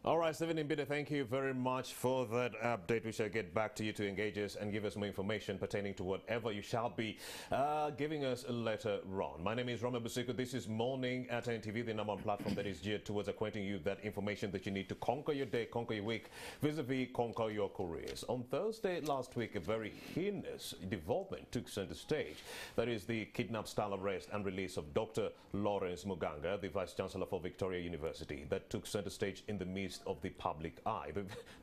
All right, Stephen Mbide, thank you very much for that update. We shall get back to you to engage us and give us more information pertaining to whatever you shall be giving us later on. My name is Rama Busiko. This is Morning at NTV, the number one platform that is geared towards acquainting you that information that you need to conquer your day, conquer your week, vis-a-vis conquer your careers. On Thursday last week, a very heinous development took center stage. That is the kidnap-style arrest and release of Dr. Lawrence Maganga, the Vice-Chancellor for Victoria University, that took center stage in the midst of the public eye.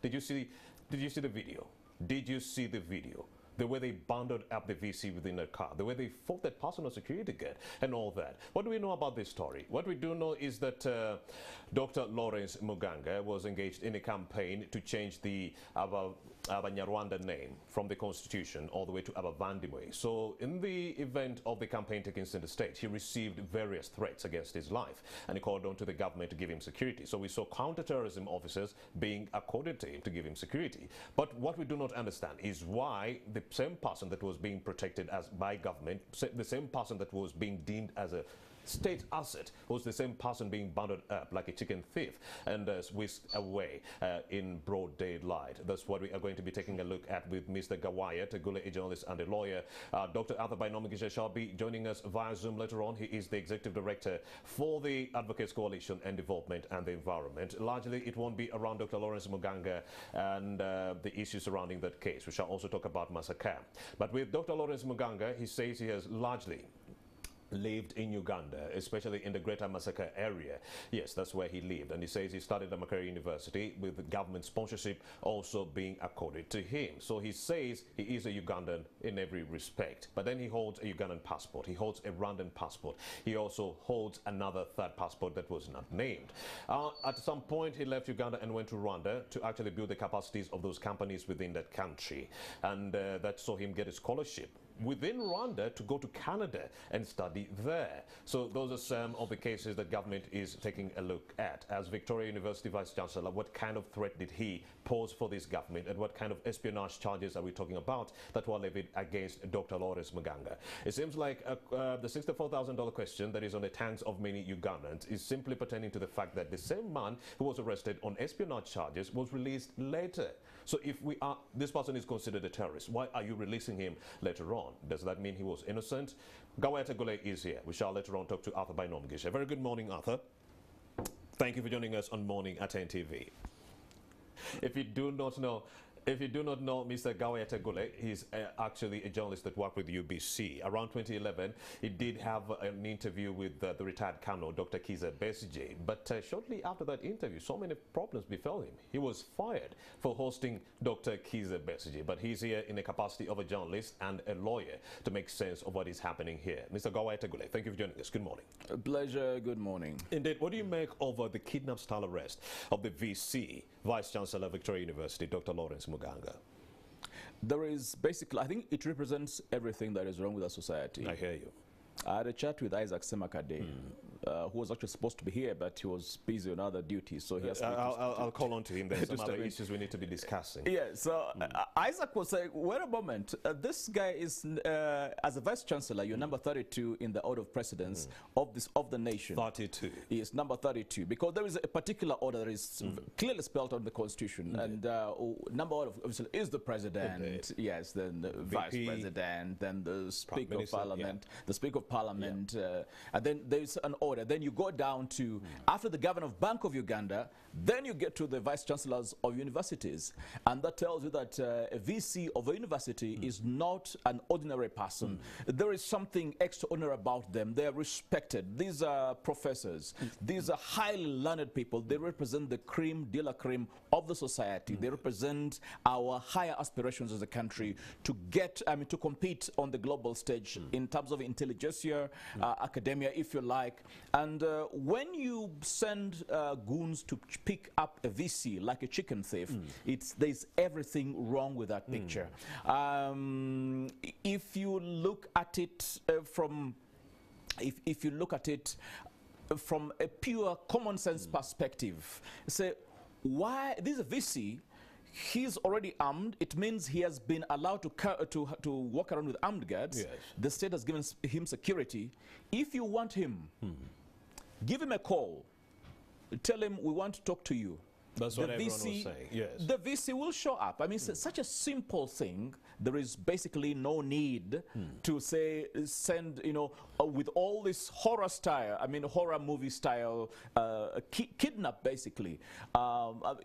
Did you see the video? Did you see the video? The way they bundled up the VC within a car, the way they fought that personal security guard and all that. What do we know about this story? What we do know is that Dr. Lawrence Maganga was engaged in a campaign to change the Rwanda name from the constitution all the way to Abavandimwe. So in the event of the campaign taking center stage, he received various threats against his life, and he called on to the government to give him security. So we saw counterterrorism officers being accorded to him to give him security. But what we do not understand is why the same person that was being protected as by government, the same person that was being deemed as a state asset, was the same person being bundled up like a chicken thief and whisked away in broad daylight. That's what we are going to be taking a look at with Mr. Gawai Tagula, a journalist and a lawyer. Dr. Gawai Tagula shall be joining us via Zoom later on. He is the executive director for the Advocates Coalition and Development and the Environment. Largely, it won't be around Dr. Lawrence Maganga and the issues surrounding that case. We shall also talk about massacre. But with Dr. Lawrence Maganga, he says he has largely lived in Uganda, especially in the Greater Massacre area. Yes, that's where he lived. And he says he studied at Makerere University with government sponsorship also being accorded to him. So he says he is a Ugandan in every respect. But then he holds a Ugandan passport. He holds a Rwandan passport. He also holds another third passport that was not named. At some point, he left Uganda and went to Rwanda to actually build the capacities of those companies within that country. And that saw him get a scholarship within Rwanda to go to Canada and study there. So those are some of the cases that government is taking a look at. As Victoria University Vice-Chancellor, what kind of threat did he pose for this government, and what kind of espionage charges are we talking about that were levied against Dr. Lawrence Maganga? It seems like the $64,000 question that is on the tongues of many Ugandans is simply pertaining to the fact that the same man who was arrested on espionage charges was released later. So if this person is considered a terrorist, why are you releasing him later on? Does that mean he was innocent? Gawai Tagula is here. We shall later on talk to Arthur Bainomgisha. Very good morning, Arthur. Thank you for joining us on Morning at NTV. If you do not know Mr. Gawai Tagula, he's actually a journalist that worked with UBC. Around 2011, he did have an interview with the retired Colonel, Dr. Kizza Besigye. But shortly after that interview, so many problems befell him. He was fired for hosting Dr. Kizza Besigye. But he's here in the capacity of a journalist and a lawyer to make sense of what is happening here. Mr. Gawai Tagula, thank you for joining us. Good morning. A pleasure. Good morning. Indeed. What do you make of the kidnap-style arrest of the VC, Vice-Chancellor Victoria University, Dr. Lawrence Maganga? There is basically, I think it represents everything that is wrong with our society. I hear you. I had a chat with Isaac Semakade, who was actually supposed to be here, but he was busy on other duties, so he has I'll call on to him. There's some other issues we need to be discussing. Yeah, so Isaac was saying, wait a moment, this guy is, as a Vice-Chancellor, you're number 32 in the order of precedence of the nation. 32. Yes, number 32, because there is a particular order that is clearly spelled on the Constitution, and number one obviously is the President, yes, then the Vice President, then the Speaker of Parliament, the Speaker of Parliament, and then there's an order. Then you go down to, after the Governor of Bank of Uganda, then you get to the Vice-Chancellors of universities. And that tells you that a VC of a university is not an ordinary person. There is something extraordinary about them. They are respected. These are professors. These are highly learned people. They represent the cream de la cream of the society. They represent our higher aspirations as a country to get, to compete on the global stage in terms of intelligence, academia, if you like. And when you send goons to pick up a VC like a chicken thief, there's everything wrong with that picture. If you look at it from a pure common sense perspective, say, why this is a VC? He's already armed. It means he has been allowed to walk around with armed guards. Yes. The state has given him security. If you want him, give him a call. Tell him we want to talk to you. That's what everyone was saying, yes. The VC will show up. I mean, it's such a simple thing. There is basically no need to say, send, you know, with all this horror style, I mean, horror movie style, kidnap basically,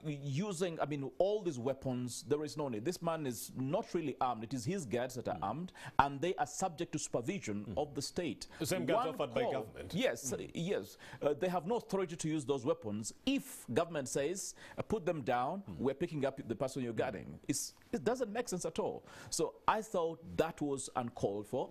using, I mean, all these weapons. There is no need. This man is not really armed. It is his guards that are armed, and they are subject to supervision of the state. The same guards offered by government. Yes, yes. They have no authority to use those weapons. If government says, put them down, we're picking up the person you're guarding. It doesn't make sense at all. So I thought that was uncalled for.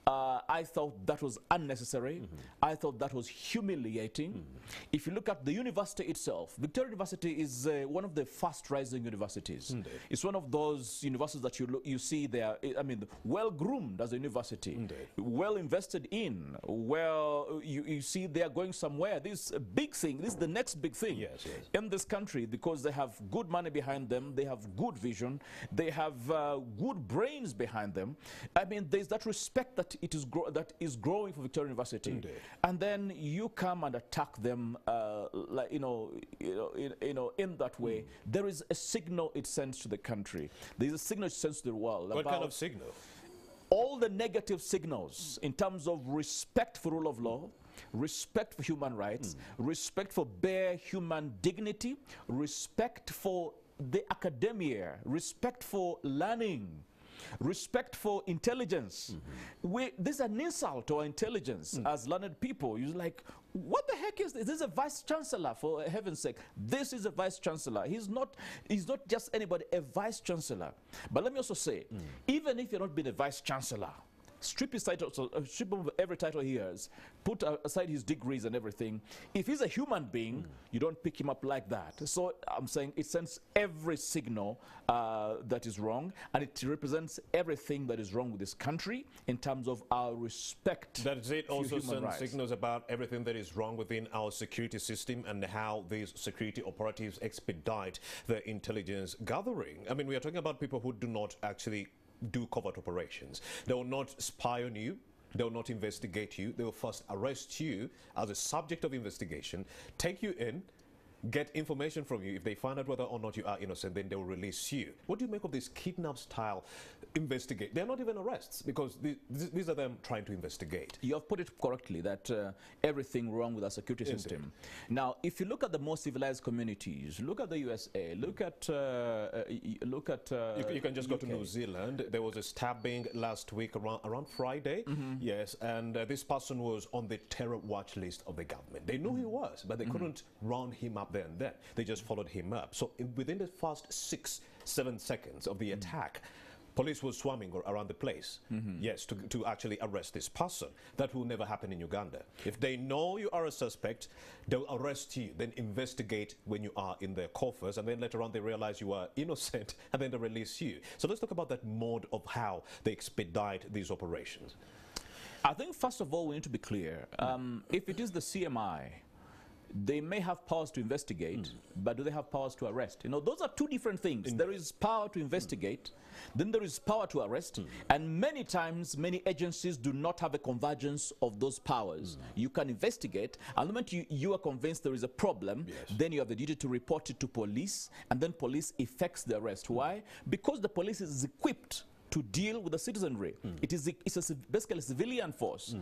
I thought that was unnecessary. I thought that was humiliating. If you look at the university itself, Victoria University is one of the fast-rising universities. It's one of those universities that you see there, I mean, well-groomed as a university, well invested in, well, you see they are going somewhere. This is a big thing. This is the next big thing in this country, because they have good money behind them, they have good vision, they have good brains behind them. I mean, there's that respect that that is growing for Victoria University, and then you come and attack them, like in that way. There is a signal it sends to the country. There is a signal it sends to the world. What kind of signal? All the negative signals in terms of respect for rule of law, respect for human rights, respect for bare human dignity, respect for the academia, respect for learning, respect for intelligence. This is an insult to our intelligence as learned people. You're like, what the heck is this? This is a vice chancellor, for heaven's sake. This is a vice chancellor. He's not just anybody, a vice chancellor. But let me also say, even if you're not being a vice chancellor, strip his title, strip him of every title he has, put aside his degrees and everything. If he's a human being, you don't pick him up like that. So I'm saying it sends every signal that is wrong, and it represents everything that is wrong with this country in terms of our respect. That is it. Also sends rights. Signals about everything that is wrong within our security system and how these security operatives expedite the intelligence gathering. I mean, we are talking about people who do not actually do covert operations. They will not spy on you. They will not investigate you. They will first arrest you as a subject of investigation, take you in, get information from you. If they find out whether or not you are innocent, then they will release you. What do you make of this kidnap style investigate? They're not even arrests, because these are them trying to investigate. You have put it correctly that everything wrong with our security system. Now, if you look at the more civilized communities, look at the USA, look at you can just go to New Zealand. There was a stabbing last week around Friday. Yes, and this person was on the terror watch list of the government. They knew who he was, but they couldn't round him up there and then. They just followed him up. So within the first 6-7 seconds of the attack, police were swarming around the place, yes, to actually arrest this person. That will never happen in Uganda. If they know you are a suspect, they'll arrest you, then investigate when you are in their coffers, and then later on they realize you are innocent, and then they release you. So let's talk about that mode of how they expedite these operations. I think, first of all, we need to be clear. If it is the CMI, they may have powers to investigate, but do they have powers to arrest? You know, those are two different things. There is power to investigate, then there is power to arrest, and many times, many agencies do not have a convergence of those powers. You can investigate, and the moment you are convinced there is a problem, then you have the duty to report it to police, and then police effects the arrest. Why? Because the police is equipped to deal with the citizenry. It's basically a civilian force.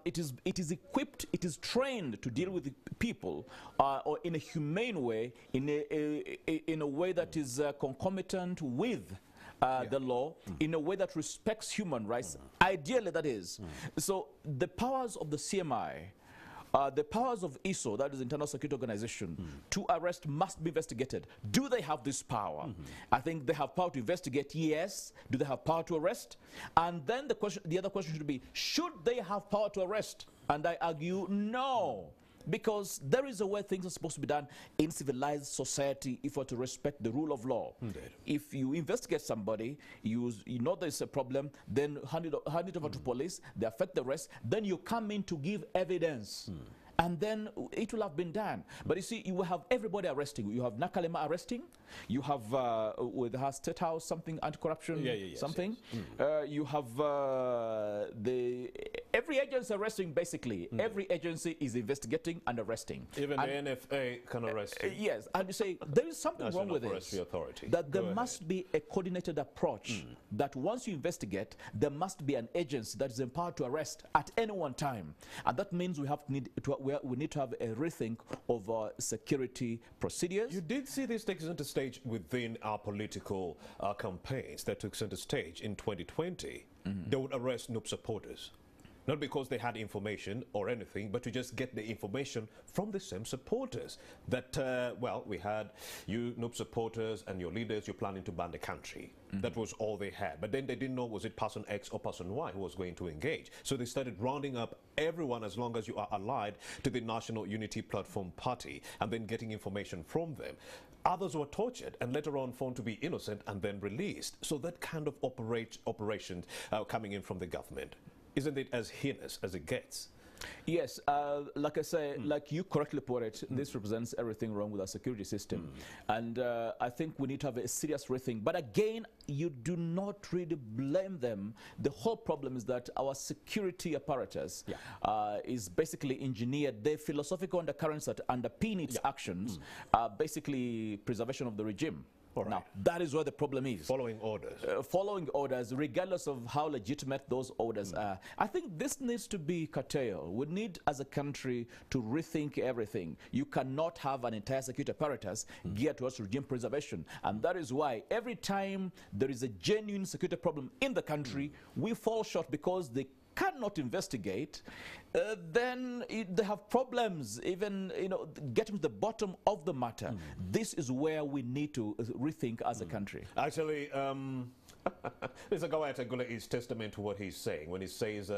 It is equipped, it is trained to deal with the people or in a humane way, in a way that is concomitant with the law, in a way that respects human rights. Ideally, that is. So the powers of the CMI, the powers of ISO, that is Internal Security Organization, to arrest must be investigated. Do they have this power? I think they have power to investigate, yes. Do they have power to arrest? And then the other question should be, should they have power to arrest? And I argue, no. Because there is a way things are supposed to be done in civilized society if we're to respect the rule of law. If you investigate somebody, you know there's a problem, then hand it over to police, they affect the rest, then you come in to give evidence. and then it will have been done. But you see, you will have everybody arresting. You have Nakalema arresting. You have with her State House something anti-corruption something. Yes. You have every agency arresting basically. Every agency is investigating and arresting. Even and the NFA can arrest you. Yes, and you say there is something wrong with this. That there must be a coordinated approach. That once you investigate, there must be an agency that is empowered to arrest at any one time, and that means we need to have a rethink of our security procedures. You did see this take center stage within our political campaigns that took center stage in 2020. They would arrest NUP supporters. Not because they had information or anything, but to just get the information from the same supporters. That, well, we had you, NUP supporters, and your leaders, you're planning to ban the country. That was all they had. But then they didn't know, was it person X or person Y who was going to engage. So they started rounding up everyone as long as you are allied to the National Unity Platform Party, and then getting information from them. Others were tortured and later on found to be innocent and then released. So that kind of operation coming in from the government, isn't it as heinous as it gets? Yes, like I say, like you correctly put it, this represents everything wrong with our security system. And I think we need to have a serious rethink. But again, you do not really blame them. The whole problem is that our security apparatus is basically engineered. The philosophical undercurrents that underpin its actions are basically preservation of the regime. Right. Now, that is where the problem is. Following orders. Following orders, regardless of how legitimate those orders are. I think this needs to be curtailed. We need, as a country, to rethink everything. You cannot have an entire security apparatus geared towards regime preservation. And that is why every time there is a genuine security problem in the country, we fall short because they cannot investigate, then they have problems even getting to the bottom of the matter. This is where we need to rethink as a country. Actually, Mr. Gawai Tagula is testament to what he's saying when he says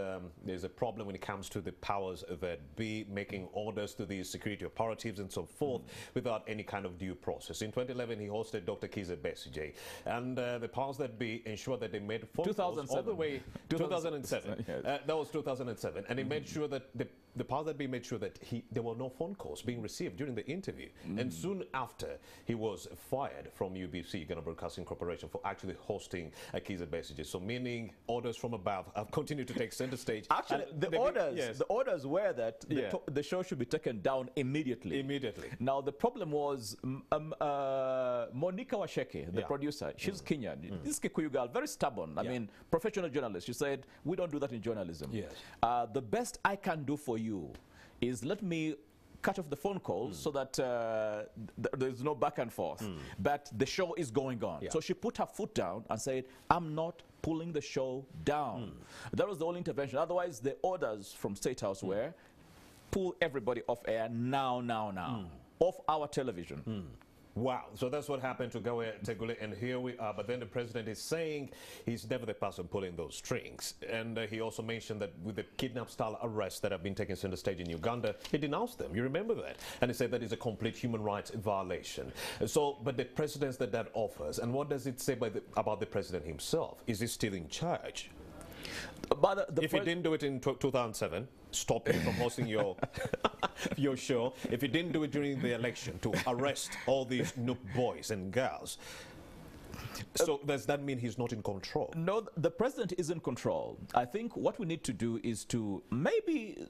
there's a problem when it comes to the powers that be making orders to these security operatives and so forth without any kind of due process. In 2011, he hosted Dr. Kizza Besigye, and the powers that be ensured that they made phone calls all the way 2007. Yes. That was 2007, and he made sure that the powers that be made sure that there were no phone calls being received during the interview. And soon after, he was fired from UBC, Uganda Broadcasting Corporation, for actually hosting Kizza Besigye. So meaning orders from above have continued to take center stage. Actually, the orders were that the show should be taken down immediately. Now, the problem was Monica Washeke, the producer. She's Kenyan. This Kikuyu girl, very stubborn. I mean, professional journalist. She said, we don't do that in journalism. The best I can do for you is let me cut off the phone calls so that there's no back and forth. But the show is going on. So she put her foot down and said, I'm not pulling the show down. That was the only intervention. Otherwise, the orders from State House were, pull everybody off air now, off our television. Wow. So that's what happened to Gawai Tagula, and here we are. But then the president is saying he's never the person pulling those strings. And he also mentioned that with the kidnap-style arrests that have been taken center stage in Uganda, he denounced them. You remember that? And he said that is a complete human rights violation. So, but the precedence that offers, and what does it say about the president himself? Is he still in charge? But if he didn't do it in 2007, stop him from hosting your your show. If he didn't do it during the election to arrest all these NUP boys and girls, so does that mean he's not in control? No, the president is in control. I think what we need to do is to maybe,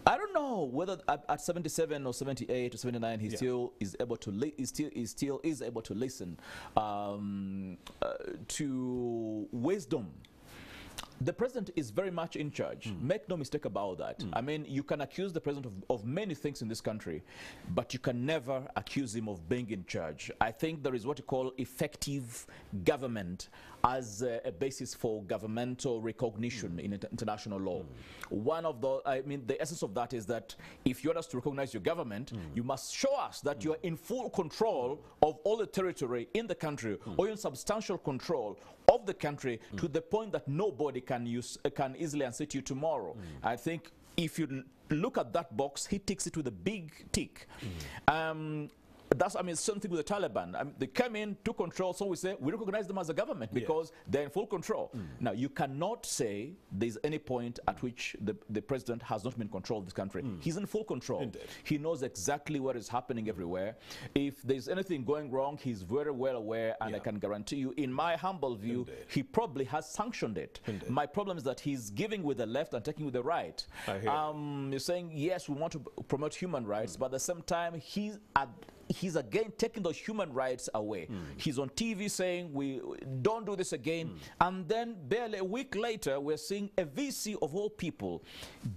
I don't know whether at 77 or 78 or 79 he still is able to listen to wisdom. The president is very much in charge. Make no mistake about that. I mean, you can accuse the president of many things in this country, but you can never accuse him of being in charge. I think there is what you call effective government as a basis for governmental recognition in international law. One of the, I mean, the essence of that is that if you want us to recognize your government, you must show us that you are in full control of all the territory in the country, or in substantial control of the country to the point that nobody can easily unseat you tomorrow. I think if you look at that box, he ticks it with a big tick. That's, I mean, something with the Taliban. I mean, they come in, took control, so we say we recognize them as a government because they're in full control. Now, you cannot say there's any point at which the president has not been in control of this country. He's in full control. Indeed. He knows exactly what is happening everywhere. If there's anything going wrong, he's very well aware, and I can guarantee you, in my humble view, he probably has sanctioned it. My problem is that he's giving with the left and taking with the right. You're saying, yes, we want to promote human rights, but at the same time, he's again taking those human rights away. He's on TV saying we don't do this again, and then barely a week later we're seeing a VC of all people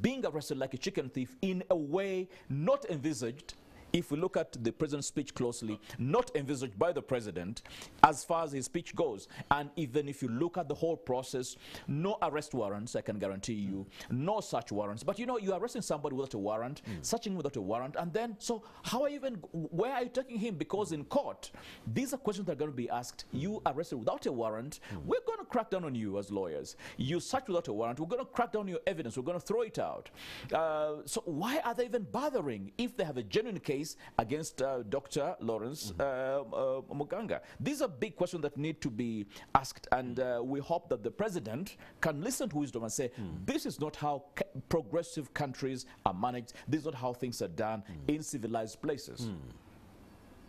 being arrested like a chicken thief in a way not envisaged. If we look at the president's speech closely, not envisaged by the president as far as his speech goes. And even if you look at the whole process, no arrest warrants, I can guarantee you, no such warrants. But you know, you're arresting somebody without a warrant, searching without a warrant, and then, so how are you even, where are you taking him? Because in court, these are questions that are going to be asked. You arrested without a warrant, we're going to crack down on you as lawyers. You search without a warrant, we're going to crack down on your evidence, we're going to throw it out. So why are they even bothering if they have a genuine case against Dr. Lawrence Maganga? These are big questions that need to be asked, and we hope that the president can listen to wisdom and say, this is not how progressive countries are managed, this is not how things are done in civilized places.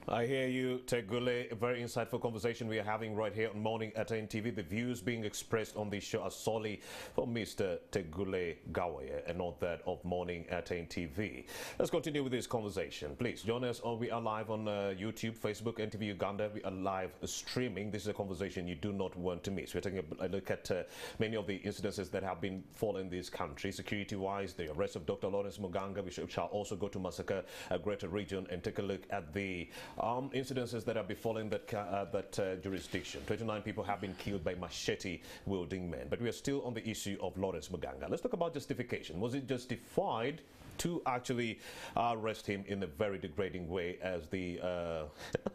I hear you, Tagula. A very insightful conversation we are having right here on Morning at NTV. The views being expressed on this show are solely from Mr. Tagula Gawai and not that of Morning at NTV. Let's continue with this conversation. Please join us. We are live on YouTube, Facebook, NTV Uganda. We are live streaming. This is a conversation you do not want to miss. We're taking a look at many of the incidences that have been falling in this country, security-wise, the arrest of Dr. Lawrence Maganga. We shall also go to Masaka, a greater region, and take a look at the incidences that have befallen that jurisdiction. 29 people have been killed by machete-wielding men. But we are still on the issue of Lawrence Maganga. Let's talk about justification. Was it justified to actually arrest him in a very degrading way, as the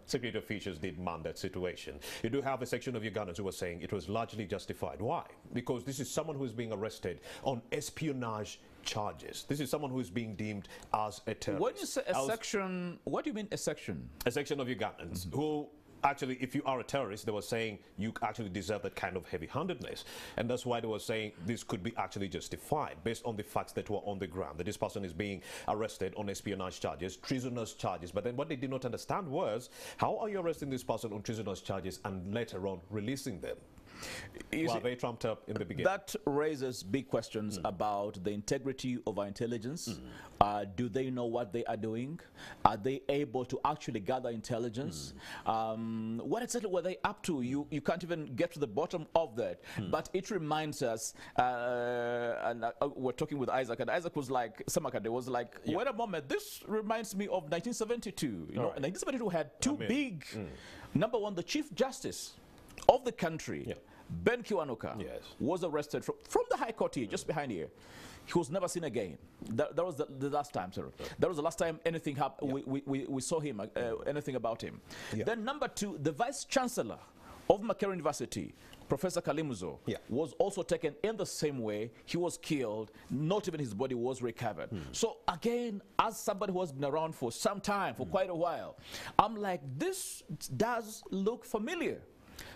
security officials did man that situation? You do have a section of Ugandans who are saying it was largely justified. Why? Because this is someone who is being arrested on espionage charges. This is someone who is being deemed as a terrorist. When you say a section, what do you mean a section? A section of Ugandans who actually, if you are a terrorist, they were saying you actually deserve that kind of heavy-handedness. And that's why they were saying this could be actually justified based on the facts that were on the ground, that this person is being arrested on espionage charges, treasonous charges. But then what they did not understand was, how are you arresting this person on treasonous charges and later on releasing them? Well, they trumped up in the beginning. That raises big questions about the integrity of our intelligence. Do they know what they are doing? Are they able to actually gather intelligence? What exactly were they up to? You can't even get to the bottom of that. But it reminds us, and we're talking with Isaac, and Isaac was like, Samakade was like, wait a moment, this reminds me of 1972. You know, 1972 had two big, number one, the Chief Justice of the country, Ben Kiwanuka, was arrested from the High Court here, just behind here. He was never seen again. That was the last time, sir. That was the last time anything happened. We saw him, anything about him. Then number two, the Vice Chancellor of Makerere University, Professor Kalimuzo, was also taken in the same way. He was killed. Not even his body was recovered. So again, as somebody who has been around for some time, for quite a while, I'm like, this does look familiar.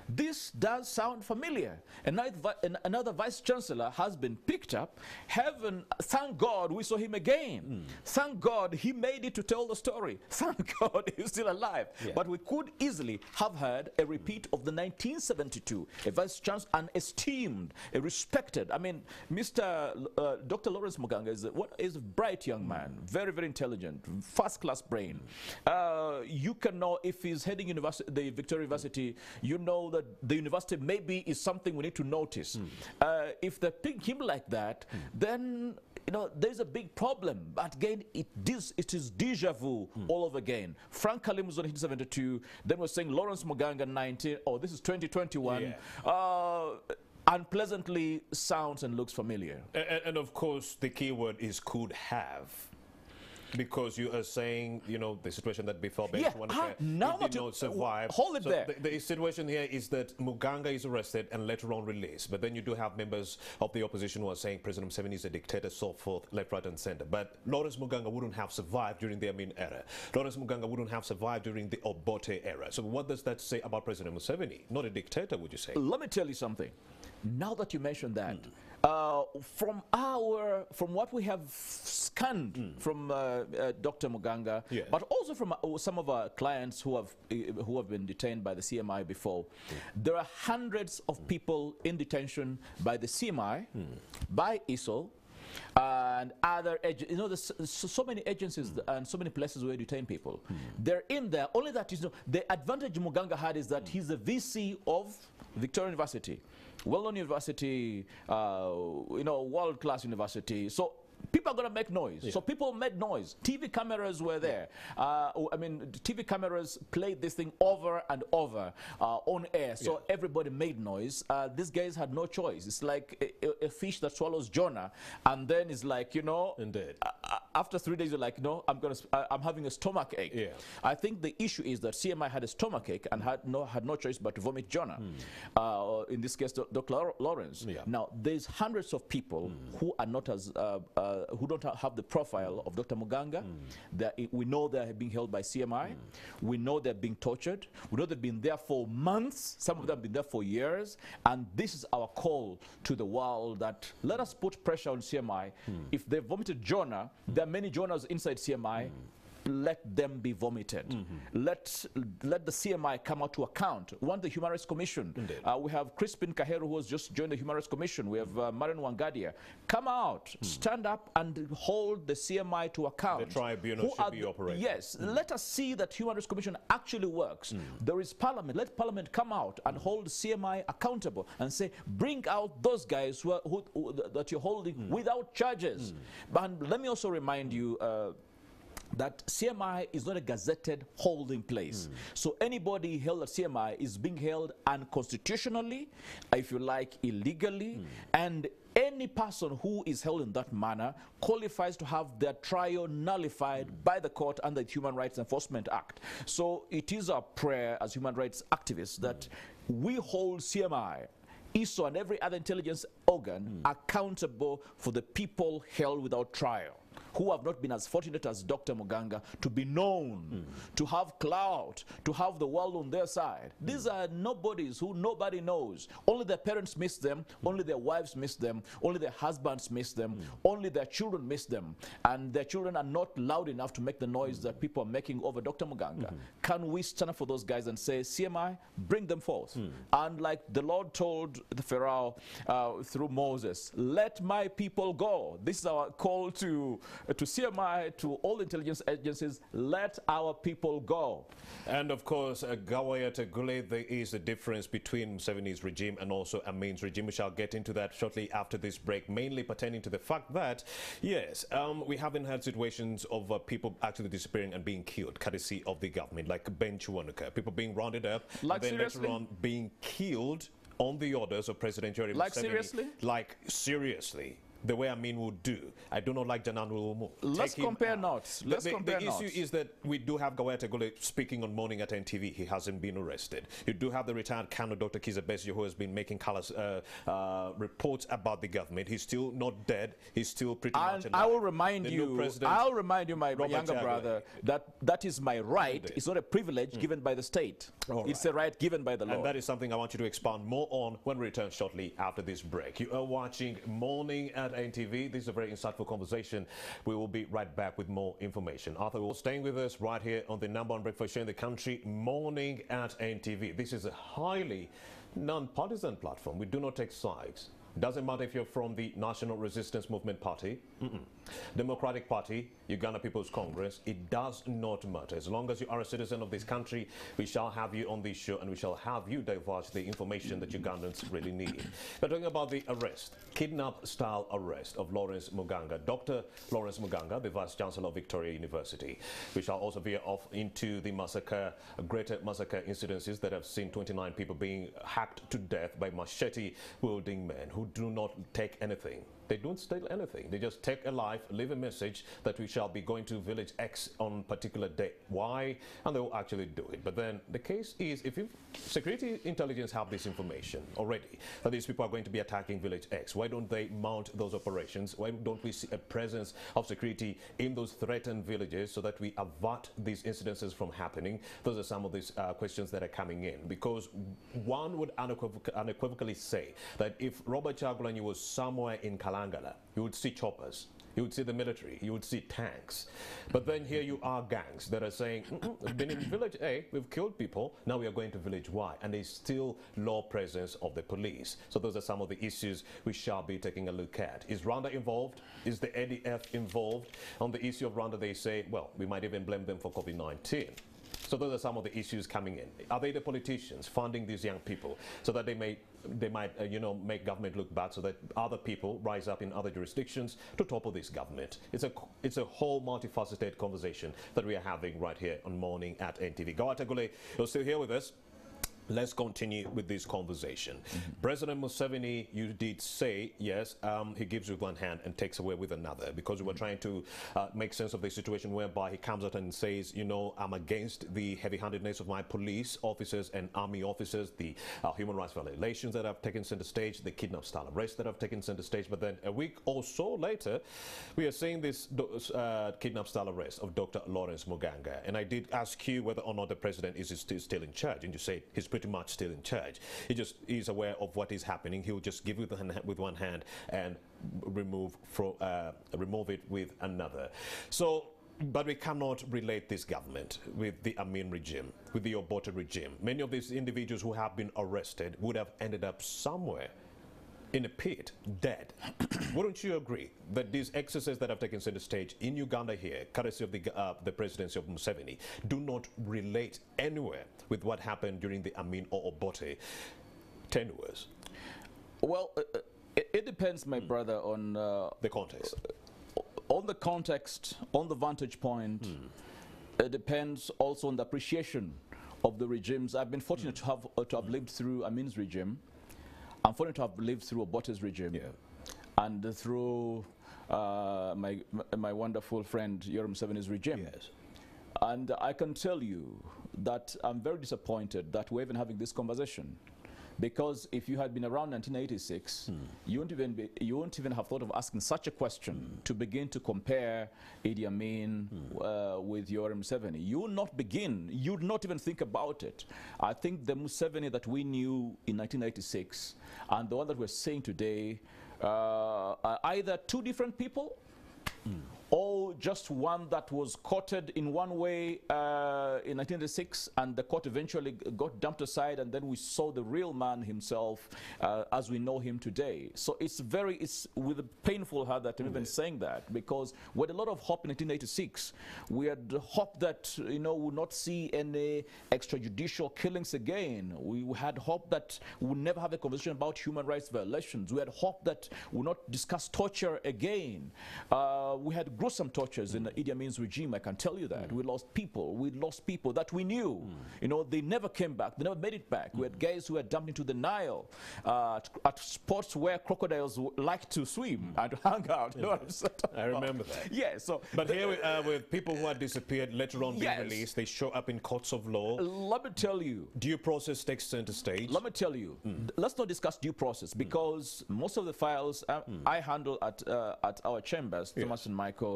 This does sound familiar. Another vice chancellor has been picked up. Heaven, thank God we saw him again. Thank God he made it to tell the story. Thank God he's still alive. But we could easily have heard a repeat of the 1972. A vice chancellor, an esteemed, a respected. I mean, Dr. Lawrence Maganga is a bright young man, very, very intelligent, first-class brain. You can know if he's heading the Victoria University, you know that the university maybe is something we need to notice. If they pick him like that, then you know there's a big problem. But again, it is deja vu all over again. Frank Kalim was on 1972. Then we're saying Lawrence Maganga 19. Oh, this is 2021. Unpleasantly sounds and looks familiar. And of course, the key word is could have. Because you are saying, you know, the situation that before Ben now did not survive. Hold it so there. The situation here is that Maganga is arrested and later on released. But then you do have members of the opposition who are saying President Museveni is a dictator, so forth, left, right, and center. But Lawrence Maganga wouldn't have survived during the Amin era. Lawrence Maganga wouldn't have survived during the Obote era. So what does that say about President Museveni? Not a dictator, would you say? Let me tell you something. Now that you mentioned that, from what we have scanned from Dr. Maganga, but also from some of our clients who have been detained by the CMI before, there are hundreds of people in detention by the CMI, by ISO, and other you know, there's so many agencies and so many places where you detain people. They're in there. Only that is, you know, the advantage Maganga had is that he's a VC of Victoria University, well-known university, you know, world-class university. So people are going to make noise. So people made noise. TV cameras were there. I mean, TV cameras played this thing over and over on air. So everybody made noise. These guys had no choice. It's like a fish that swallows Jonah, and then it's like, you know, after 3 days you're like, no, I'm having a stomach ache. I think the issue is that CMI had a stomach ache and had no choice but to vomit Jonah. In this case, Dr. Lawrence. Now, there's hundreds of people who are not as who don't have the profile of Dr. Maganga. We know they're being held by CMI. We know they're being tortured. We know they've been there for months. Some of them have been there for years. And this is our call to the world that let us put pressure on CMI. If they vomited Jonah, there are many Jonahs inside CMI. Let them be vomited. Let the CMI come out to account. We want the Human Rights Commission. We have Crispin Kaheru, who has just joined the Human Rights Commission. We have Marian Wangadia. Come out, stand up and hold the CMI to account. The tribunal should be operating. Yes, let us see that Human Rights Commission actually works. There is Parliament. Let Parliament come out and hold CMI accountable and say, bring out those guys that you're holding without charges. But let me also remind you, that CMI is not a gazetted holding place. So anybody held at CMI is being held unconstitutionally, if you like, illegally, and any person who is held in that manner qualifies to have their trial nullified by the court under the Human Rights Enforcement Act. So it is our prayer as human rights activists that we hold CMI, ISO, and every other intelligence organ accountable for the people held without trial, who have not been as fortunate as Dr. Maganga to be known, to have clout, to have the world on their side. These are nobodies who nobody knows. Only their parents miss them, only their wives miss them, only their husbands miss them, only their children miss them. And their children are not loud enough to make the noise that people are making over Dr. Maganga. Can we stand up for those guys and say, CMI, bring them forth? And like the Lord told the Pharaoh through Moses, let my people go. This is our call to CMI, to all intelligence agencies, let our people go. And of course, Gawai Tagula, there is a difference between Museveni's regime and also Amin's regime. We shall get into that shortly after this break, mainly pertaining to the fact that, yes, we haven't had situations of people actually disappearing and being killed, courtesy of the government, like Ben Chiwanuka, people being rounded up, like and then later on being killed on the orders of President Yoweri. Like Museveni. Seriously? Like seriously. The way Amin would do. I do not like Janan Ulumu. Let's compare notes. Let's compare notes. The issue is that we do have Gawai Tagula speaking on Morning at NTV. He hasn't been arrested. You do have the retired Colonel Dr. Kizza Besigye, who has been making reports about the government. He's still not dead. He's still pretty much alive. I will remind you, my younger brother, that is my right. It's not a privilege given by the state. It's a right given by the law. And that is something I want you to expound more on when we return shortly after this break. You are watching Morning at NTV. This is a very insightful conversation. We will be right back with more information. Arthur will staying with us right here on the #1 breakfast show in the country, Morning at NTV. This is a highly non-partisan platform. We do not take sides. Doesn't matter if you're from the National Resistance Movement Party, Democratic Party, Uganda People's Congress, it does not matter. As long as you are a citizen of this country, we shall have you on this show and we shall have you divulge the information that Ugandans really need. We're talking about the arrest, kidnap-style arrest of Lawrence Maganga, Dr. Lawrence Maganga, the Vice-Chancellor of Victoria University. We shall also veer off into the massacre, greater massacre incidences that have seen 29 people being hacked to death by machete-wielding men who do not take anything They don't steal anything. They just take a life, leave a message that we shall be going to village X on particular day. Why? And they will actually do it. But then the case is, if security intelligence have this information already, that these people are going to be attacking village X, why don't they mount those operations? Why don't we see a presence of security in those threatened villages so that we avert these incidences from happening? Those are some of these questions that are coming in, because one would unequivocally say that if Robert Kyagulanyi was somewhere in Kalangala, you would see choppers, you would see the military, you would see tanks. But then here you are gangs that are saying, we've been in village A, we've killed people, now we are going to village Y, and there's still low presence of the police. So those are some of the issues we shall be taking a look at. Is Rwanda involved? Is the ADF involved? On the issue of Rwanda, they say, well, we might even blame them for COVID-19. So those are some of the issues coming in. Are they the politicians funding these young people so that they might you know, make government look bad, so that other people rise up in other jurisdictions to topple this government? It's a whole multifaceted conversation that we are having right here on Morning at NTV. Gawai Tagula, you're still here with us. Let's continue with this conversation. President Museveni, you did say, yes, he gives with one hand and takes away with another, because we were trying to make sense of the situation whereby he comes out and says, you know, I'm against the heavy-handedness of my police officers and army officers, the human rights violations that have taken center stage, the kidnap-style arrests that have taken center stage. But then a week or so later, we are seeing this kidnap-style arrest of Dr. Lawrence Maganga. And I did ask you whether or not the president is still in charge, and you say he's pretty much still in charge. He just is aware of what is happening. He'll just give with one hand and remove it with another. So, but we cannot relate this government with the Amin regime, with the Obote regime. Many of these individuals who have been arrested would have ended up somewhere in a pit, dead. Wouldn't you agree that these excesses that have taken center stage in Uganda here, courtesy of the presidency of Museveni, do not relate anywhere with what happened during the Amin or Obote tenures? Well, it depends, my brother, on the context. On the context, on the vantage point. It depends also on the appreciation of the regimes. I've been fortunate to have lived through Amin's regime. I'm fortunate to have lived through Obote's regime, and through my wonderful friend Yoweri Museveni's regime. Yes. And I can tell you that I'm very disappointed that we're even having this conversation, because if you had been around 1986, you wouldn't even have thought of asking such a question to begin to compare Idi Amin with Yoweri Museveni. You would not begin. You'd not even think about it. I think the Museveni that we knew in 1986 and the one that we're seeing today are either two different people, or just one that was courted in one way in 1986, and the court eventually got dumped aside, and then we saw the real man himself as we know him today. So it's with a painful heart that I'm even saying that, because we had a lot of hope in 1986. We had hope that, you know, we would not see any extrajudicial killings again. We had hope that we would never have a conversation about human rights violations. We had hope that we would not discuss torture again. We had gruesome tortures in Idi Amin's regime, I can tell you that. We lost people that we knew. You know, they never came back, they never made it back. We had guys who were dumped into the Nile at spots where crocodiles like to swim and to hang out. You know what I'm saying? I remember that. Yeah, so but here we are with people who are disappeared, later on being released. They show up in courts of law. Let me tell you. Due process takes center stage. Let me tell you. Let's not discuss due process, because most of the files I handle at our chambers, Thomas and Michael,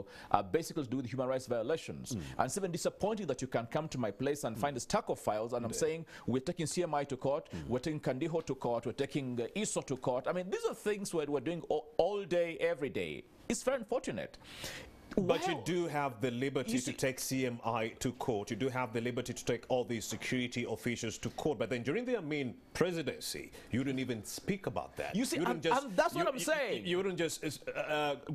basically to do with human rights violations. And it's even disappointing that you can come to my place and find a stack of files, and I'm saying we're taking CMI to court, we're taking Kandiho to court, we're taking ISO to court. I mean, these are things we're doing all day, every day. It's very unfortunate. But you do have the liberty to take CMI to court. You do have the liberty to take all these security officials to court. But then during the Amin presidency, you didn't even speak about that. You see, and that's what I'm saying. You wouldn't just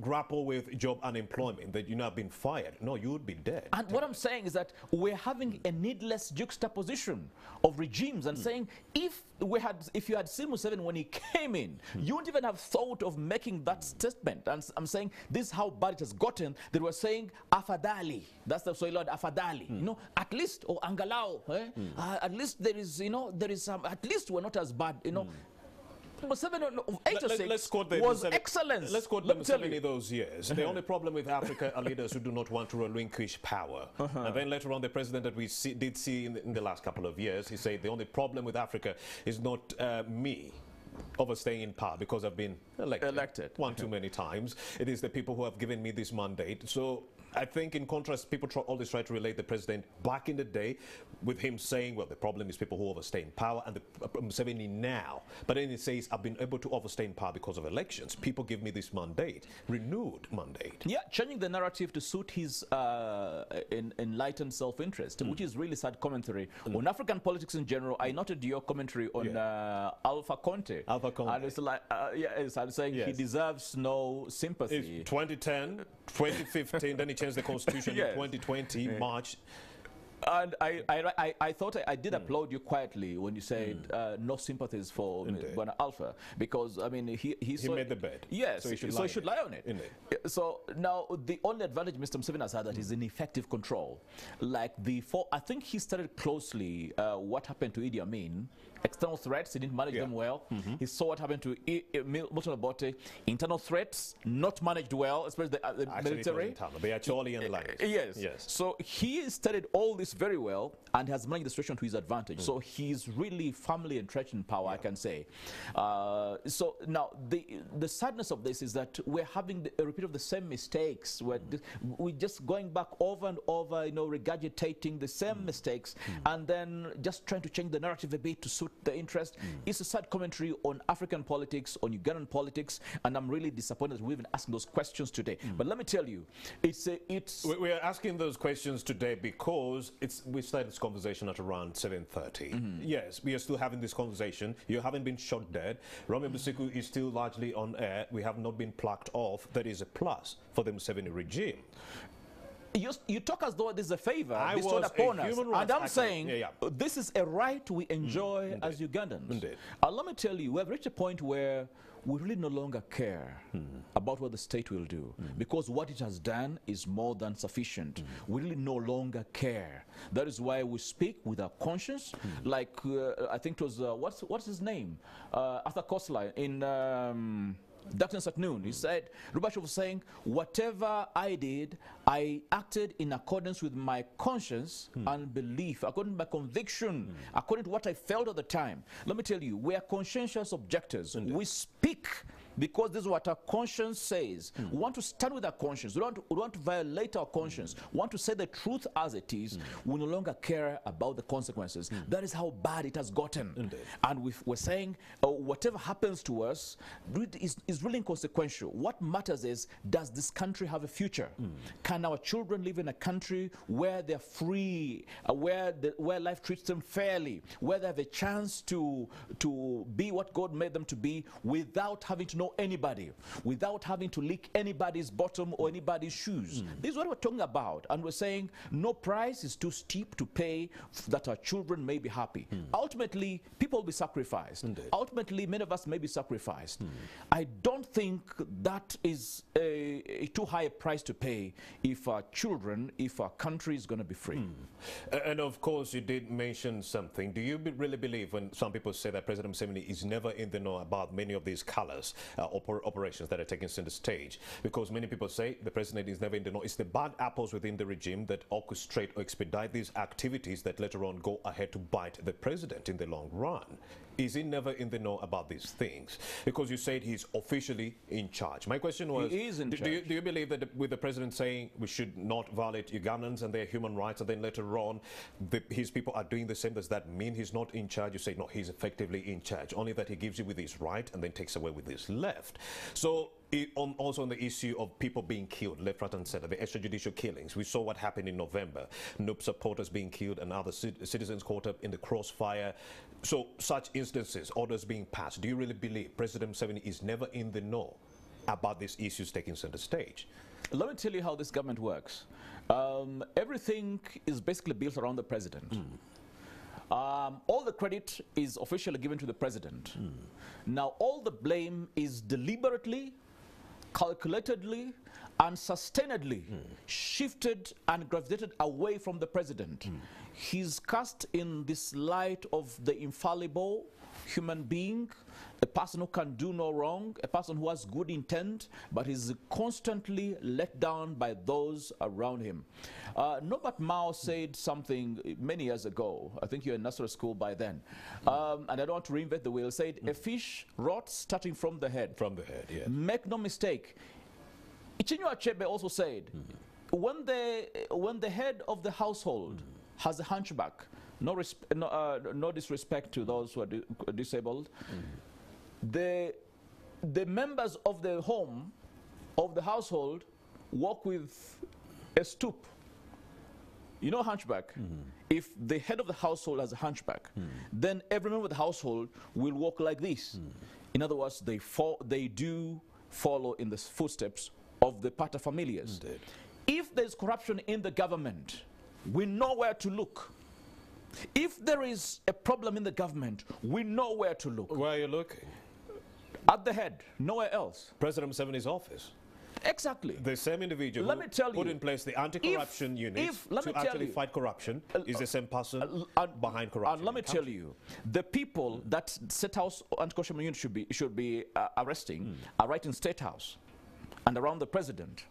grapple with job unemployment, that you're not being fired. No, you would be dead. And what I'm saying is that we're having a needless juxtaposition of regimes and saying, if you had seen Museveni when he came in, you wouldn't even have thought of making that statement. And I'm saying this is how bad it has gotten. They were saying afadali. That's the Swahili word, afadali. You know, at least, or angalau. At least there is, you know, there is some. At least we're not as bad. You know, Museveni of 86 let's quote the was Museveni, excellence. Let's quote the Museveni those years. The only problem with Africa are leaders who do not want to relinquish power. And then later on, the president that we did see in the last couple of years, he said the only problem with Africa is not me overstaying in power because I've been elected one too many times. It is the people who have given me this mandate. So I think in contrast, people always try to relate the president back in the day with him saying, well, the problem is people who overstay in power, and the Museveni now. But then he says, I've been able to overstay in power because of elections. People give me this mandate, renewed mandate. Yeah, changing the narrative to suit his enlightened self-interest, which is really sad commentary on African politics in general. I noted your commentary on Alpha Conte. Alpha Conte. And it's like, yes, I'm saying he deserves no sympathy. It's 2010, 2015, then he changed the constitution in 2020, March. And I thought I did applaud you quietly when you said no sympathies for Bwana Alpha, because I mean he made the bed. Yes, so he should lie on it. So now the only advantage Mr. Museveni has had that is ineffective control. Like I think he studied closely what happened to Idi Amin. External threats, he didn't manage them well. He saw what happened to Milton Obote. Internal threats, not managed well, especially the military. They are Charlie and Lions. Yes. So he studied all this very well and has managed the situation to his advantage. So he's really firmly entrenched in power, I can say. So now the sadness of this is that we're having a repeat of the same mistakes. We're just going back over and over, regurgitating the same mistakes, and then just trying to change the narrative a bit to suit the interest. It's a sad commentary on African politics, on Ugandan politics, and I'm really disappointed we've been asking those questions today. But let me tell you, we are asking those questions today because we started this conversation at around 7:30. Yes, we are still having this conversation. You haven't been shot dead. Romeo Busiku is still largely on air. We have not been plucked off. That is a plus for the Museveni regime. You talk as though this is a favor bestowed upon us, and I'm saying this is a right we enjoy as Ugandans. Let me tell you, we have reached a point where we really no longer care about what the state will do, because what it has done is more than sufficient. We really no longer care. That is why we speak with our conscience. Like I think it was what's his name, Arthur Koestler in Darkness at Noon. He said, Gorbachev was saying, whatever I did, I acted in accordance with my conscience and belief, according to my conviction, according to what I felt at the time. Let me tell you, we are conscientious objectors. We speak because this is what our conscience says. We want to stand with our conscience. We don't want to violate our conscience. We want to say the truth as it is. We no longer care about the consequences. That is how bad it has gotten. And we're saying whatever happens to us is really inconsequential. What matters is, does this country have a future? Can our children live in a country where they're free, where life treats them fairly, where they have a chance to be what God made them to be without having to know anybody, without having to lick anybody's bottom or anybody's shoes? This is what we're talking about, and we're saying no price is too steep to pay that our children may be happy. Ultimately, people will be sacrificed. Ultimately, many of us may be sacrificed. I don't think that is a too high a price to pay if our children, if our country is going to be free. And of course, you did mention something. Do you really believe when some people say that President Museveni is never in the know about many of these colors? Operations that are taking center stage, because many people say the president is never in the know. It's the bad apples within the regime that orchestrate or expedite these activities that later on go ahead to bite the president in the long run. Is he never in the know about these things? Because you said he's officially in charge. My question was, he is in charge. Do you believe that with the president saying we should not violate Ugandans and their human rights, and then later on his people are doing the same, does that mean he's not in charge? You say, no, he's effectively in charge, only that he gives you with his right and then takes away with his left. So also on the issue of people being killed left, right and center, the extrajudicial killings, we saw what happened in November, NUP supporters being killed and other citizens caught up in the crossfire. So such instances, orders being passed, do you really believe President Museveni is never in the know about these issues taking center stage? Let me tell you how this government works. Everything is basically built around the president. All the credit is officially given to the president. Now, all the blame is deliberately, calculatedly, and sustainedly shifted and gravitated away from the president. he's cast in this light of the infallible human being, a person who can do no wrong, a person who has good intent, but is constantly let down by those around him. Norbert Mao said something many years ago. I think you're in nursery school by then. And I don't want to reinvent the wheel. Said, a fish rots starting from the head. From the head, yes. Make no mistake. Chinua Achebe also said, when the head of the household has a hunchback, no disrespect to those who are disabled, the members of the home, of the household, walk with a stoop. You know hunchback? If the head of the household has a hunchback, then every member of the household will walk like this. In other words, they do follow in the footsteps of the paterfamilias. Indeed. If there's corruption in the government, we know where to look. If there is a problem in the government, we know where to look. Where are you looking? At the head, nowhere else. President Museveni's office. Exactly. The same individual Let me tell put you, in place the anti-corruption unit to actually fight corruption is the same person behind corruption. And let me tell you, the people that State House anti-corruption unit should be arresting are right in State House and around the president.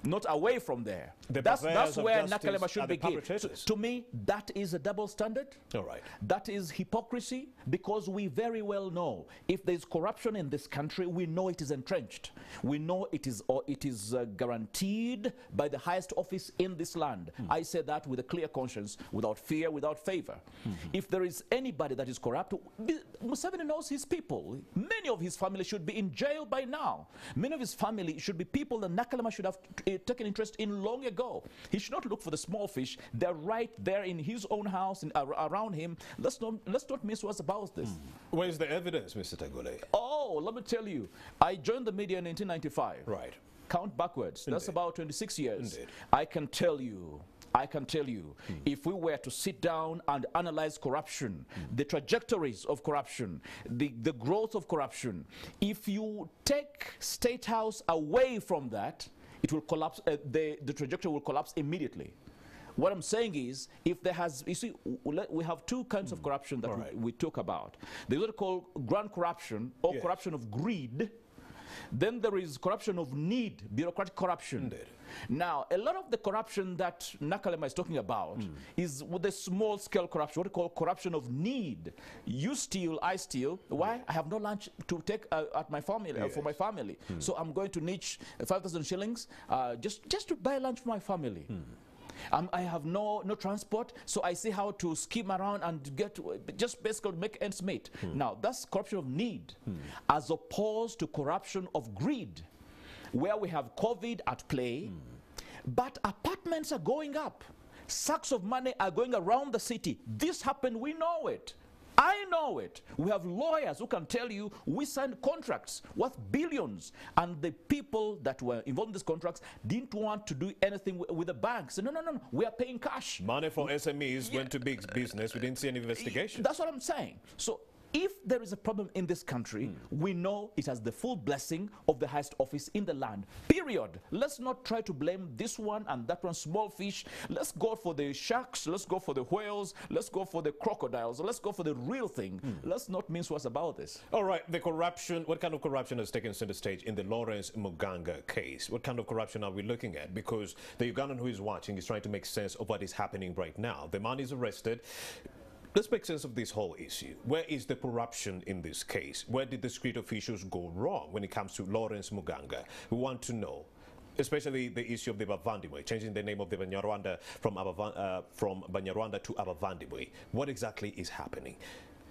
Not away from there. That's where Nakalema should begin. So, to me, that is a double standard. All right. That is hypocrisy, because we very well know if there's corruption in this country, we know it is entrenched. We know it is guaranteed by the highest office in this land. I say that with a clear conscience, without fear, without favor. If there is anybody that is corrupt, Museveni knows his people. Many of his family should be in jail by now. Many of his family should be people that Nakalema should have taken interest in long ago. He should not look for the small fish. They're right there in his own house and around him. Let's not miss what's about this. Where's the evidence, Mr. Tagula? Oh, let me tell you. I joined the media in 1995. Right. Count backwards. Indeed. That's about 26 years. Indeed. I can tell you, if we were to sit down and analyze corruption, the trajectories of corruption, the growth of corruption, if you take State House away from that, it will collapse, the trajectory will collapse immediately. What I'm saying is, if there has, you see, we have two kinds of corruption that we talk about. There's what we call grand corruption, or corruption of greed. Then there is corruption of need, bureaucratic corruption. Indeed. Now, a lot of the corruption that Nakalema is talking about is with the small-scale corruption, what we call corruption of need. You steal, I steal. Why? I have no lunch to take at my family, for my family. So I'm going to niche 5,000 shillings just to buy lunch for my family. I have no transport, so I see how to scheme around and just basically make ends meet. Now, that's corruption of need, as opposed to corruption of greed, where we have COVID at play, but apartments are going up. Sacks of money are going around the city. This happened, we know it. I know it. We have lawyers who can tell you we signed contracts worth billions, and the people that were involved in these contracts didn't want to do anything with the banks. No, we are paying cash. Money for SMEs went to big business. We didn't see any investigation. That's what I'm saying. So if there is a problem in this country, we know it has the full blessing of the highest office in the land. Period. Let's not try to blame this one and that one, small fish. Let's go for the sharks. Let's go for the whales. Let's go for the crocodiles. Let's go for the real thing. Let's not mince words about this. All right. The corruption, what kind of corruption has taken center stage in the Lawrence Maganga case? What kind of corruption are we looking at? Because the Ugandan who is watching is trying to make sense of what is happening right now. The man is arrested. Let's make sense of this whole issue. Where is the corruption in this case? Where did the street officials go wrong when it comes to Lawrence Maganga? We want to know, especially the issue of the Abavandimwe, changing the name of the Banyarwanda from Banyarwanda to Abavandimwe. What exactly is happening?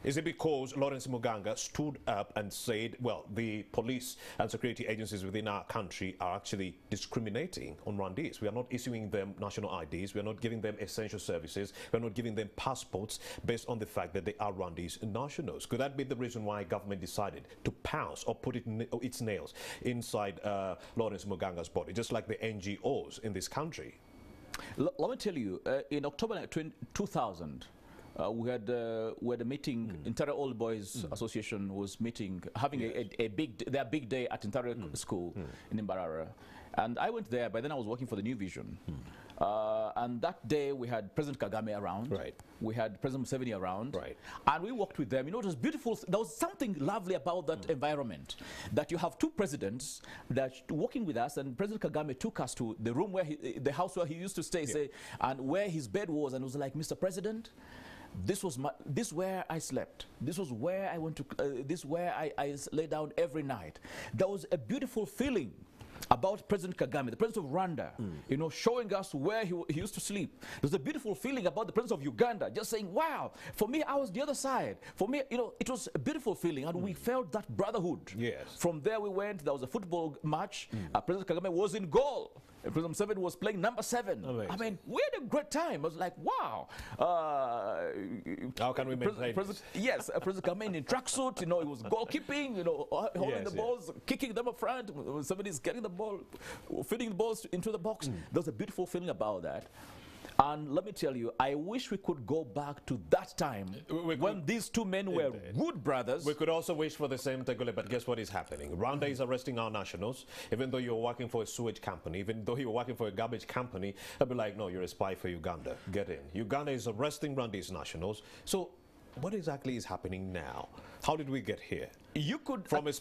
Is it because Lawrence Maganga stood up and said, well, the police and security agencies within our country are actually discriminating on Rwandese? We are not issuing them national IDs. We are not giving them essential services. We are not giving them passports based on the fact that they are Rwandese nationals. Could that be the reason why government decided to pounce or put its nails inside Lawrence Maganga's body, just like the NGOs in this country? Let me tell you, in October 2000, we had a meeting. Interior Old Boys Association was meeting, having their big day at Interior School in Imbarara, and I went there. By then I was working for the New Vision, And that day we had President Kagame around. Right. We had President Museveni around. Right. And we worked with them. You know, it was beautiful. There was something lovely about that environment, that you have two presidents that working with us, and President Kagame took us to the room where the house where he used to stay, say, and where his bed was, and was like, Mr. President, this is where I slept. This was where I went to. This is where I lay down every night. There was a beautiful feeling about President Kagame, the president of Rwanda, you know, showing us where he used to sleep. There's a beautiful feeling about the president of Uganda, just saying, wow, for me, I was the other side. For me, you know, it was a beautiful feeling, and we felt that brotherhood. Yes. From there we went, there was a football match. President Kagame was in goal. President Museveni was playing number 7. Amazing. I mean, we had a great time. I was like, wow. How can we maintain this? Yes, President Kagame in tracksuit, you know, he was goalkeeping, you know, holding the balls, kicking them up front. Somebody's getting the ball, feeding the balls into the box. There's a beautiful feeling about that. And let me tell you, I wish we could go back to that time when these two men were good brothers. We could also wish for the same, Tagula, but guess what is happening? Rwanda is arresting our nationals, even though you're working for a sewage company, even though you're working for a garbage company. They'll be like, no, you're a spy for Uganda. Get in. Uganda is arresting Rwandese nationals. So what exactly is happening now? How did we get here? You could... From a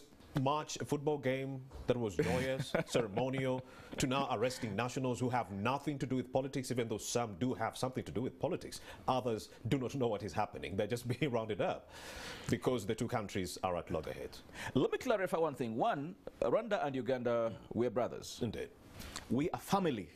football game that was joyous, ceremonial, to now arresting nationals who have nothing to do with politics, even though some do have something to do with politics. Others do not know what is happening. They're just being rounded up because the two countries are at loggerheads. Let me clarify one thing. One, Rwanda and Uganda, we're brothers. Indeed. We are family.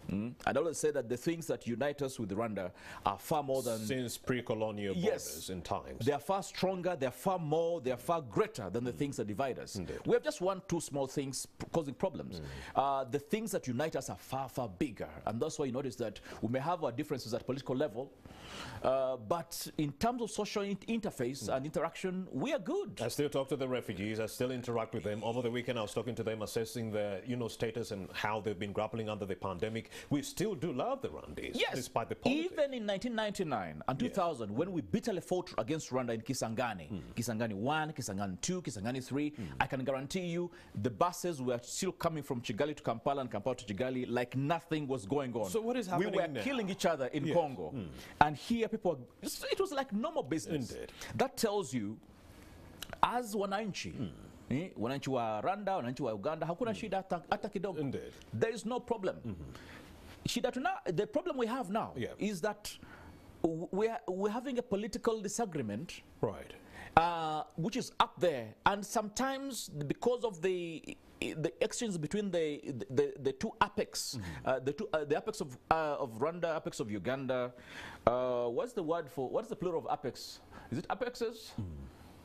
And I always say that the things that unite us with Rwanda are far more than... Since pre-colonial borders in times. They are far stronger, they are far more, they are far greater than the things that divide us. Indeed. We have just one, two small things causing problems. The things that unite us are far, far bigger. And that's why you notice that we may have our differences at political level, but in terms of social interface and interaction, we are good. I still talk to the refugees. I still interact with them. Over the weekend, I was talking to them, assessing their, status and how they've been grappling under the pandemic. We still do love the Rwandese, yes, despite the politics. Even in 1999 and 2000, when we bitterly fought against Rwanda in Kisangani, Kisangani 1, Kisangani 2, Kisangani 3, I can guarantee you the buses were still coming from Kigali to Kampala and Kampala to Kigali like nothing was going on. So what is happening now? We were now? Killing each other in Congo. And here people, it was like normal business. Indeed. That tells you, as wananchi, wananchi wa Rwanda, wananchi wa Uganda, hakuna shida hata kidogo. Indeed. There is no problem. The problem we have now is that we're having a political disagreement, right? Which is up there, and sometimes because of the exchange between the two apex, the apex of Rwanda, apex of Uganda. What's the word for? What's the plural of apex? Is it apexes?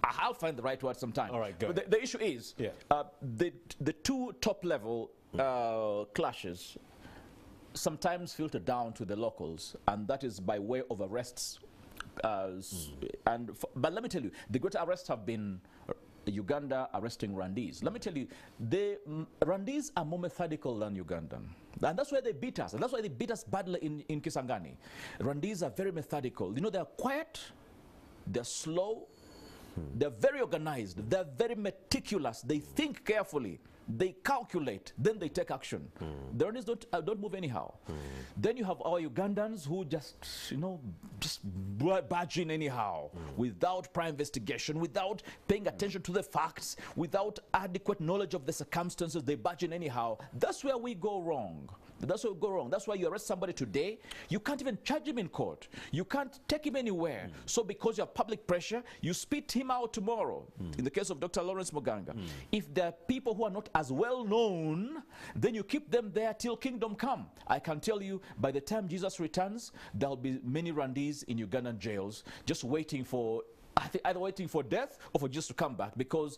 I'll find the right word sometime. All right, go. But the issue is the two top level clashes sometimes filter down to the locals, and that is by way of arrests. But let me tell you, the greater arrests have been Uganda arresting Rwandese. Let me tell you, the Rwandese are more methodical than Ugandan. And that's why they beat us. And that's why they beat us badly in Kisangani. Rwandese are very methodical. You know, they're quiet, they're slow, they're very organized, they're very meticulous, they think carefully. They calculate, then they take action. The Rwandese don't move anyhow. Then you have our Ugandans who just, just barge in anyhow, without prior investigation, without paying attention to the facts, without adequate knowledge of the circumstances. They barge in anyhow. That's where we go wrong. That's where we go wrong. That's why you arrest somebody today, you can't even charge him in court. You can't take him anywhere. So because you have public pressure, you spit him out tomorrow. In the case of Dr. Lawrence Maganga. If there are people who are not as well known, then you keep them there till kingdom come. I can tell you, by the time Jesus returns, there'll be many Rwandese in Ugandan jails just waiting for either waiting for death or for Jesus to come back, because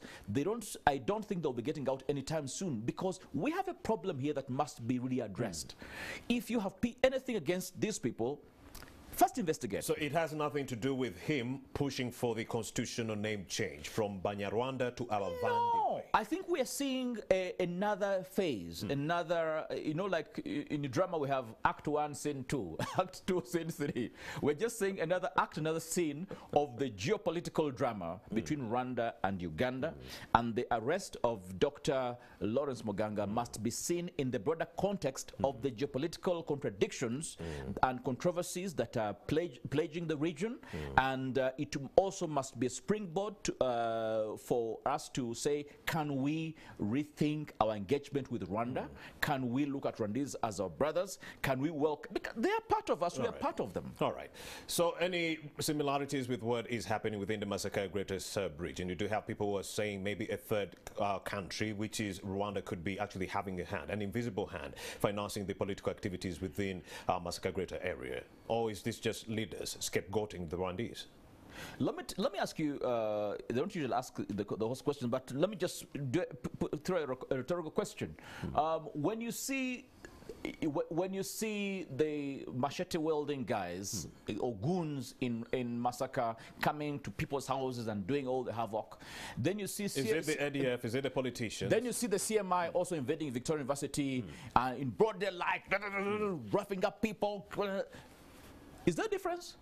I don't think they'll be getting out anytime soon, because we have a problem here that must be really addressed. If you have anything against these people, First investigate. So it has nothing to do with him pushing for the constitutional name change from Banyarwanda to Abavandi. No, I think we are seeing another phase, another, you know, like in the drama we have Act 1, Scene 2, Act 2, Scene 3. We're just seeing another act, another scene of the geopolitical drama between Rwanda and Uganda, and the arrest of Dr. Lawrence Maganga must be seen in the broader context of the geopolitical contradictions and controversies that are plaguing the region, and it also must be a springboard to, for us to say, can we rethink our engagement with Rwanda? Can we look at Rwandese as our brothers? Can we welcome, because they are part of us, we are part of them. All right. So any similarities with what is happening within the Masaka Greater region? You do have people who are saying maybe a third country, which is Rwanda, could be actually having a hand, an invisible hand, financing the political activities within Masaka Greater area. Or is this just leaders scapegoating the Rwandese? Let me ask you, they don't usually ask the host question, but let me just throw a rhetorical question. When you see the machete wielding guys or goons in Masaka coming to people's houses and doing all the havoc, then you see... Is it the ADF? Is it the politicians? Then you see the CMI also invading Victoria University in broad daylight, roughing up people. Is there a difference?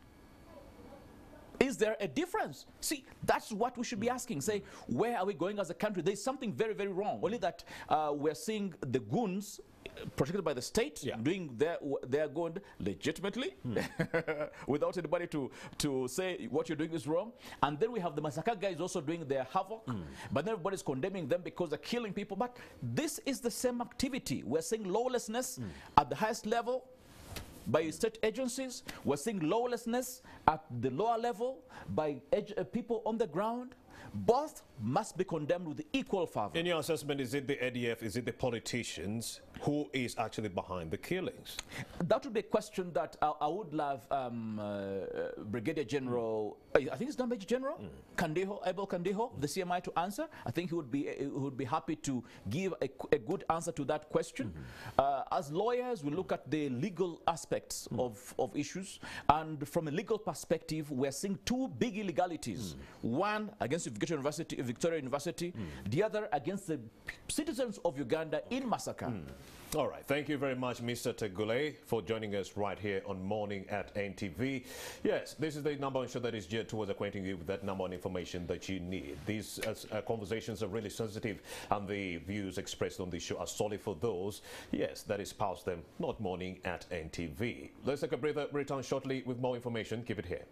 Is there a difference? See, that's what we should be asking. Say, where are we going as a country? There's something very, very wrong. Only that we're seeing the goons protected by the state doing their good legitimately without anybody to say what you're doing is wrong. And then we have the Masaka guys also doing their havoc, but then everybody's condemning them because they're killing people. But this is the same activity. We're seeing lawlessness at the highest level by state agencies. We're seeing lawlessness at the lower level by people on the ground. Both must be condemned with equal fervor. In your assessment, is it the ADF, is it the politicians who is actually behind the killings? That would be a question that I would love Brigadier General, I think it's not Major General, Abel Kandiho, the CMI, to answer. I think he would be happy to give a good answer to that question. As lawyers, we look at the legal aspects of issues, and from a legal perspective, we're seeing two big illegalities. One against Victoria University, the other against the citizens of Uganda in Masaka. All right. Thank you very much, Mr. Tagula, for joining us right here on Morning at NTV. Yes, this is the number one show that is geared towards acquainting you with that number one information that you need. These conversations are really sensitive, and the views expressed on this show are solely for those, yes, that espouse them, not Morning at NTV. Let's take a breather, return shortly with more information. Keep it here.